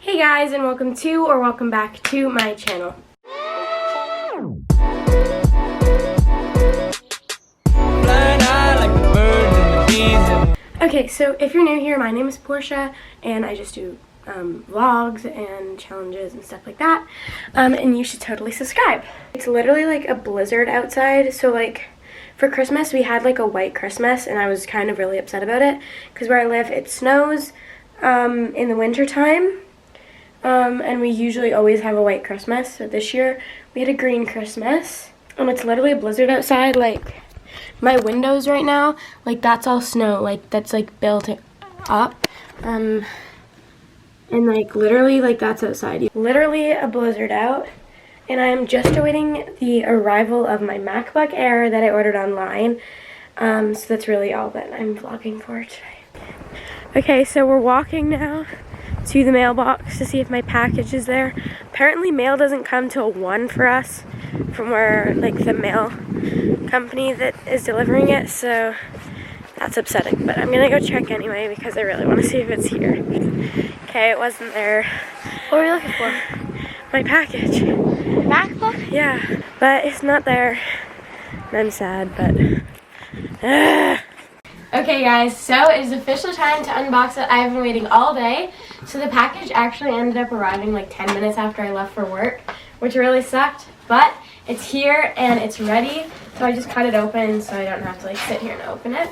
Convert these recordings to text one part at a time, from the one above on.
Hey guys, and welcome to or welcome back to my channel. Okay, so if you're new here, my name is Portia, and I just do vlogs and challenges and stuff like that, and you should totally subscribe. It's literally like a blizzard outside, so like for Christmas we had like a white Christmas, and I was kind of really upset about it because where I live it snows in the winter time. And we usually always have a white Christmas, so this year we had a green Christmas, and it's literally a blizzard outside. Like my windows right now, like that's all snow, like that's like built up, and like literally like that's outside. Literally a blizzard out, and I am just awaiting the arrival of my MacBook Air that I ordered online, so that's really all that I'm vlogging for today. Okay, so we're walking now to the mailbox to see if my package is there. Apparently mail doesn't come till 1 for us from where like the mail company that is delivering it, so that's upsetting, but I'm gonna go check anyway because I really want to see if it's here. Okay, it wasn't there. What are we looking for? My package. MacBook? Yeah, but it's not there. I'm sad, but okay guys, so it is official time to unbox it. I've been waiting all day. So the package actually ended up arriving like 10 minutes after I left for work, which really sucked, but it's here and it's ready. So I just cut it open so I don't have to like sit here and open it.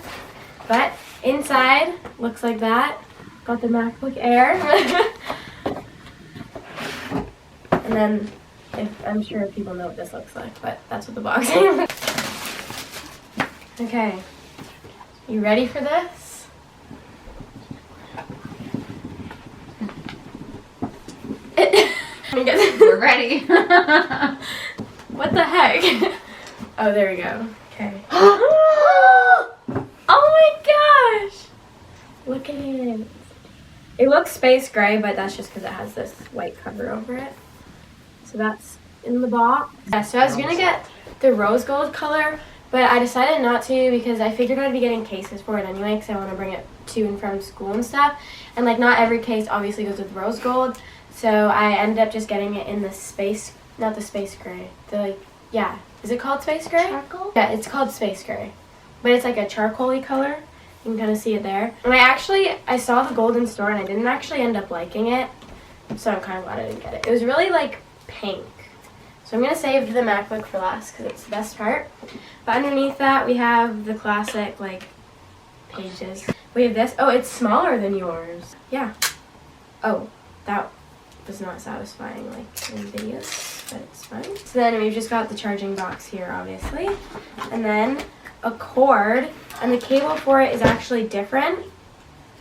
But inside looks like that. Got the MacBook Air. And then I'm sure people know what this looks like, but that's what the box is. Okay. You ready for this? We're ready. What the heck? Oh, there we go. Okay. Oh my gosh! Look at it. It looks space gray, but that's just because it has this white cover over it. So that's in the box. Yeah, so I was gonna get the rose gold color, but I decided not to because I figured I'd be getting cases for it anyway because I want to bring it to and from school and stuff. And like not every case obviously goes with rose gold. So I ended up just getting it in the space, not the space gray. The like, yeah. Is it called space gray? Charcoal? Yeah, it's called space gray. But it's like a charcoal-y color. You can kind of see it there. And I saw the gold in store and I didn't actually end up liking it. So I'm kind of glad I didn't get it. It was really like pink. So I'm going to save the MacBook for last because it's the best part. But underneath that we have the classic like pages. We have this. Oh, it's smaller than yours. Yeah. Oh, that was not satisfying like in videos, but it's fine. So then we've just got the charging box here, obviously. And then a cord, and the cable for it is actually different.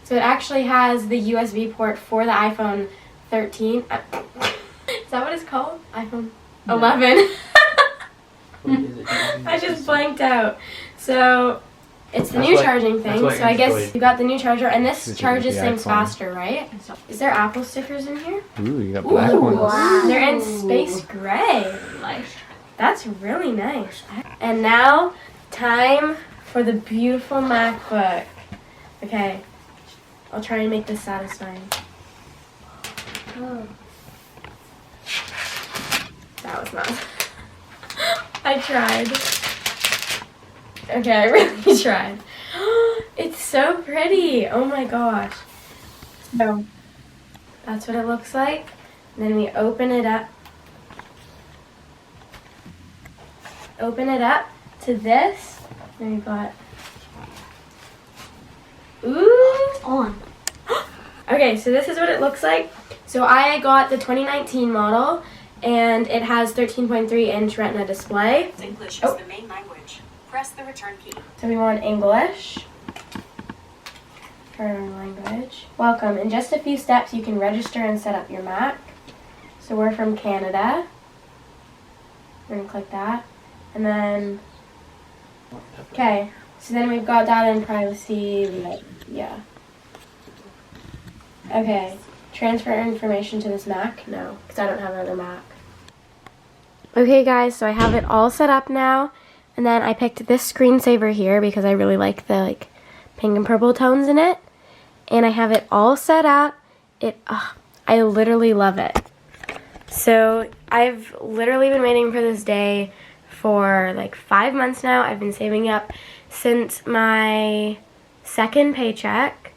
So it actually has the USB port for the iPhone 13. Is that what it's called? iPhone 11. I just blanked out. So it's the new charging thing. So I guess you got the new charger, and this charges things faster, right? Is there Apple stickers in here? Ooh, you got black ones. Wow. They're in space gray. That's really nice. And now, time for the beautiful MacBook. Okay, I'll try and make this satisfying. Oh. That was not. I tried. Okay, I really tried. It's so pretty. Oh my gosh. So, that's what it looks like. And then we open it up. Open it up to this. And we've got... Ooh! On. Okay, so this is what it looks like. So I got the 2019 model, and it has 13.3-inch Retina display. English is the main language. Press the return key. So we want English. Turn language. Welcome. In just a few steps, you can register and set up your Mac. So we're from Canada. We're going to click that. And then, okay. So then we've got data and privacy. Yeah. Okay. Transfer information to this Mac? No, because I don't have another Mac. Okay guys, so I have it all set up now. And then I picked this screensaver here because I really like the pink and purple tones in it. And I have it all set up. I literally love it. So I've literally been waiting for this day for like 5 months now. I've been saving up since my second paycheck,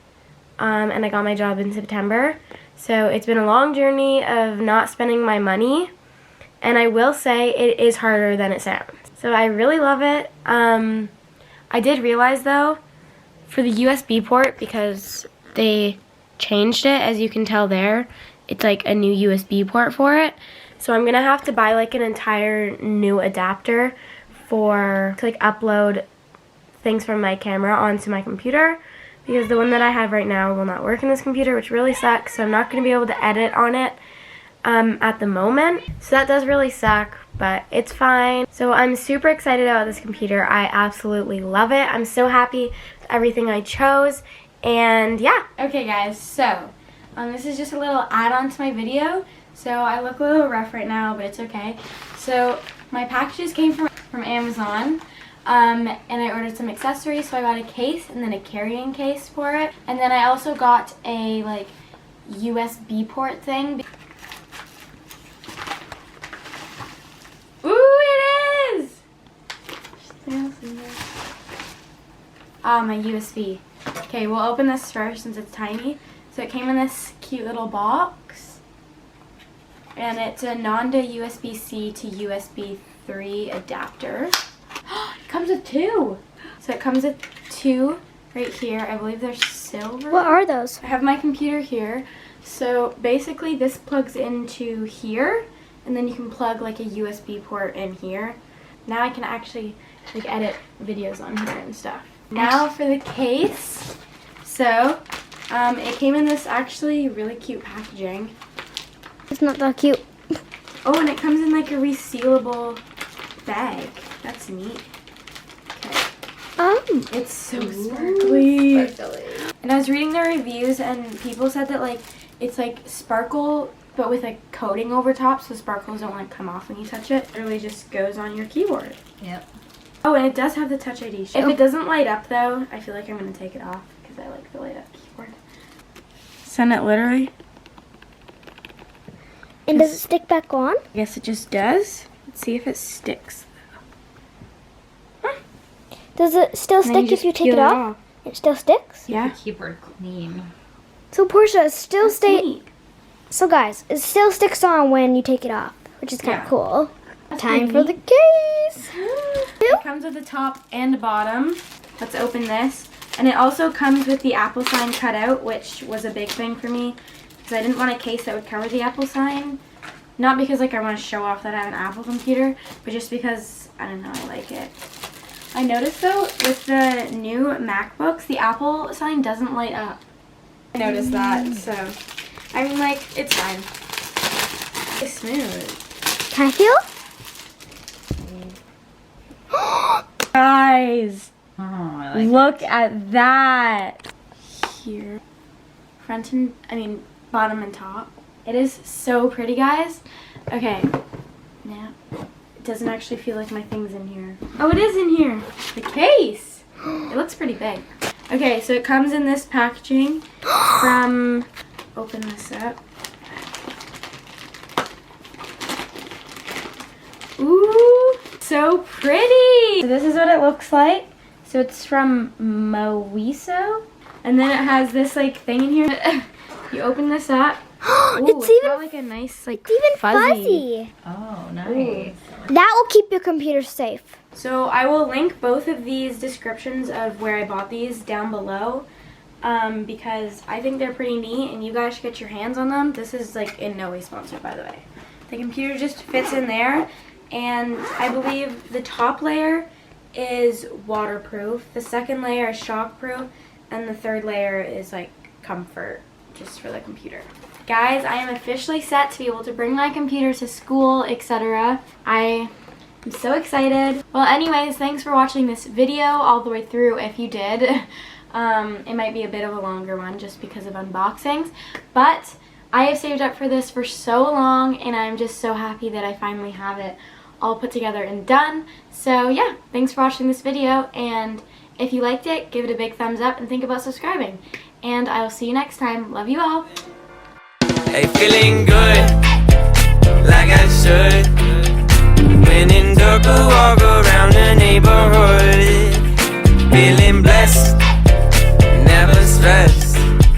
and I got my job in September. So it's been a long journey of not spending my money, and I will say it is harder than it sounds. So I really love it. I did realize though, for the USB port, because they changed it, as you can tell there, it's like a new USB port for it. So I'm gonna have to buy like an entire new adapter to like upload things from my camera onto my computer, because the one that I have right now will not work in this computer, which really sucks. So I'm not gonna be able to edit on it at the moment. So that does really suck, but it's fine. So I'm super excited about this computer. I absolutely love it. I'm so happy with everything I chose, and yeah. Okay guys, so this is just a little add-on to my video. So I look a little rough right now, but it's okay. So my packages came from Amazon, and I ordered some accessories. So I got a case and then a carrying case for it. And then I also got a like USB port thing. Ooh, it is! My USB. Okay, we'll open this first since it's tiny. So it came in this cute little box, and it's a Nanda USB-C to USB 3 adapter. It comes with 2. So it comes with 2 right here. I believe they're silver. What are those? I have my computer here. So basically this plugs into here, and then you can plug like a USB port in here. Now I can actually like edit videos on here and stuff. Now for the case. So it came in this actually really cute packaging. It's not that cute. Oh, and it comes in like a resealable bag. That's neat. Okay. It's so sparkly. And I was reading the reviews, and people said that like it's like sparkle, but with a coating over top, so sparkles don't like come off when you touch it. It really just goes on your keyboard. Yep. Oh, and it does have the Touch ID. If it doesn't light up though, I feel like I'm gonna take it off because I like the light up keyboard. Send it literally. And does it stick back on? I guess it just does. Let's see if it sticks. Does it still stick if you take it off? It still sticks? Yeah. Keyboard clean. So Portia, it still stays. Neat. So guys, it still sticks on when you take it off, which is kind of cool. Time for the case. It comes with a top and a bottom. Let's open this. And it also comes with the Apple sign cut out, which was a big thing for me, because I didn't want a case that would cover the Apple sign. Not because like I want to show off that I have an Apple computer, but just because, I don't know, I like it. I noticed though, with the new MacBooks, the Apple sign doesn't light up. I noticed that, so I'm like, it's fine. It's smooth. Can I feel? Guys, Oh, I like look at that. Here. Bottom and top. It is so pretty, guys. Okay. Now, it doesn't actually feel like my thing's in here. Oh, it is in here. The case. It looks pretty big. Okay, so it comes in this packaging from, open this up. Ooh, so pretty. So this is what it looks like. So it's from Moiso. And then it has this like thing in here. You open this up. Ooh, It's even got like a nice like even fuzzy. Oh, nice. That will keep your computer safe. So I will link both of these descriptions of where I bought these down below, because I think they're pretty neat and you guys should get your hands on them. This is like in no way sponsored, by the way. The computer just fits in there, and I believe the top layer is waterproof, the second layer is shockproof, and the third layer is like comfort, just for the computer. Guys, I am officially set to be able to bring my computer to school, etc. I am so excited. Well, anyways, thanks for watching this video all the way through if you did. It might be a bit of a longer one just because of unboxings, but I have saved up for this for so long, and I'm just so happy that I finally have it all put together and done. So yeah, thanks for watching this video, and if you liked it, give it a big thumbs up and think about subscribing. And I will see you next time. Love you all. Hey, feeling good, like I should. When in dark, I walk around the neighborhood. Feeling blessed, never stressed.